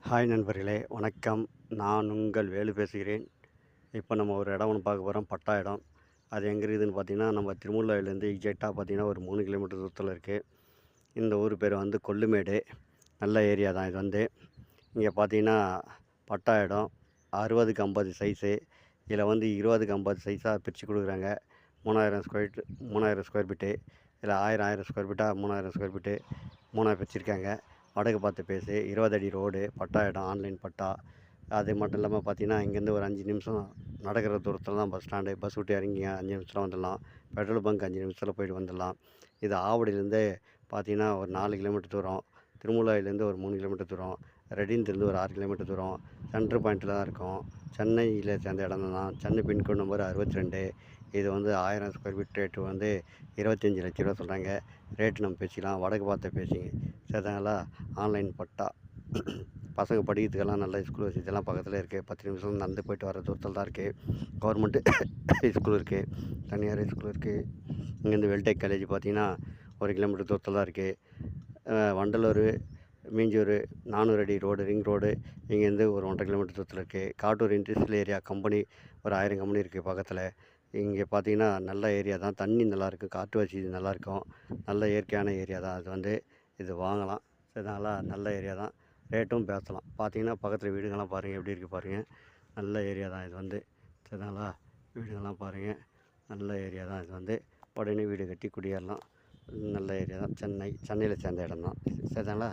Hi நண்பர்களே, வணக்கம். நான் உங்கள் வேலு பேசுகிறேன். இப்போ நம்ம ஒரு இடம் ஒன்று பார்க்க போகிறோம். பட்டா இடம். அது எங்கே இருக்குதுன்னு பார்த்தீங்கன்னா, நம்ம திருமுல்லையிலேருந்து எக்ஸாக்டாக பார்த்தீங்கன்னா ஒரு 3 கிலோமீட்டர் தூரத்தில் இருக்குது. இந்த ஊர் பேர் வந்து கொல்லுமேடு. நல்ல ஏரியா தான் இது வந்து. இங்கே பார்த்தீங்கன்னா பட்டா இடம் 60க்கு 50 சைஸு. இதில் வந்து 20க்கு 50 சைஸாக பிரித்து கொடுக்குறாங்க. 3000 ஸ்கொயர் ஃபீட்டு. இதில் 1000 ஸ்கொயர் ஃபீட்டாக 3000 ஸ்கொயர் ஃபீட்டு 3ஆக பிரிச்சிருக்காங்க. வடக்கு பார்த்து பேசு, 20 அடி ரோடு, பட்டா இடம், ஆன்லைன் பட்டா. அது மட்டும் இல்லாமல் பார்த்தீங்கன்னா, இங்கேருந்து ஒரு 5 நிமிஷம் நடக்கிற தூரத்தில் தான் பஸ் ஸ்டாண்டு. பஸ் விட்டு இறங்கி 5 நிமிஷத்தில் வந்துடலாம். பெட்ரோல் பங்க் 5 நிமிஷத்தில் போயிட்டு வந்துடலாம். இது ஆவடியிலேருந்து பார்த்தீங்கன்னா ஒரு 4 கிலோமீட்டர் தூரம். திருமுல்லையிலேருந்து ஒரு 3 கிலோமீட்டர் தூரம். ரெடின்லேருந்து ஒரு 6 கிலோமீட்டர் தூரம். சென்ட்ரு பாயிண்ட்டில் தான் இருக்கும். சென்னையில் சேர்ந்த இடம் தான். Chennai pincode number 62. இது வந்து 1000 ஸ்கொயர் ஃபீட் ரேட்டு வந்து 25 லட்ச ரூபா சொல்கிறாங்க. ரேட்டு நம்ம பேசிக்கலாம். வடக்கு பார்த்து பேசிங்க சரிங்களா. ஆன்லைன் பட்டா. பசங்க படிக்கிறதுக்கெல்லாம் நல்ல ஸ்கூல் வசதியெல்லாம் பக்கத்தில் இருக்குது. 10 நிமிஷம் நடந்து போயிட்டு வர தூரத்தில் தான் இருக்குது. கவர்மெண்ட்டு ஸ்கூல் இருக்குது, தனியார் ஸ்கூல் இருக்குது. இங்கேருந்து வெல்டெக் காலேஜ் பார்த்திங்கன்னா 1 கிலோமீட்டர் தூரத்தில் தான் இருக்குது. வண்டலூர், மீஞ்சூர் 400 அடி ரோடு, ரிங் ரோடு இங்கேருந்து ஒரு 1.5 கிலோமீட்டர் தூரத்தில் இருக்குது. காட்டூர் இண்டஸ்ட்ரியல் ஏரியா கம்பெனி ஒரு 1000 கம்பெனி இருக்குது பக்கத்தில். இங்கே பார்த்தீங்கன்னா நல்ல ஏரியா தான். தண்ணி நல்லாயிருக்கும், காற்று வசதி நல்லாயிருக்கும். நல்ல இயற்கையான ஏரியா தான். அது வந்து இது வாங்கலாம். சரிங்களா. நல்ல ஏரியா தான். ரேட்டும் பேசலாம். பார்த்தீங்கன்னா பக்கத்தில் வீடுங்கள்லாம் பாருங்கள் எப்படி இருக்குது பாருங்கள். நல்ல ஏரியா தான் இது வந்து. சரிங்களா. வீடுங்கள்லாம் பாருங்கள். நல்ல ஏரியா தான் இது வந்து. உடனே வீடு கட்டி குடியேறலாம். நல்ல ஏரியா தான். சென்னையில் சேர்ந்த இடம் தான். சரிங்களா.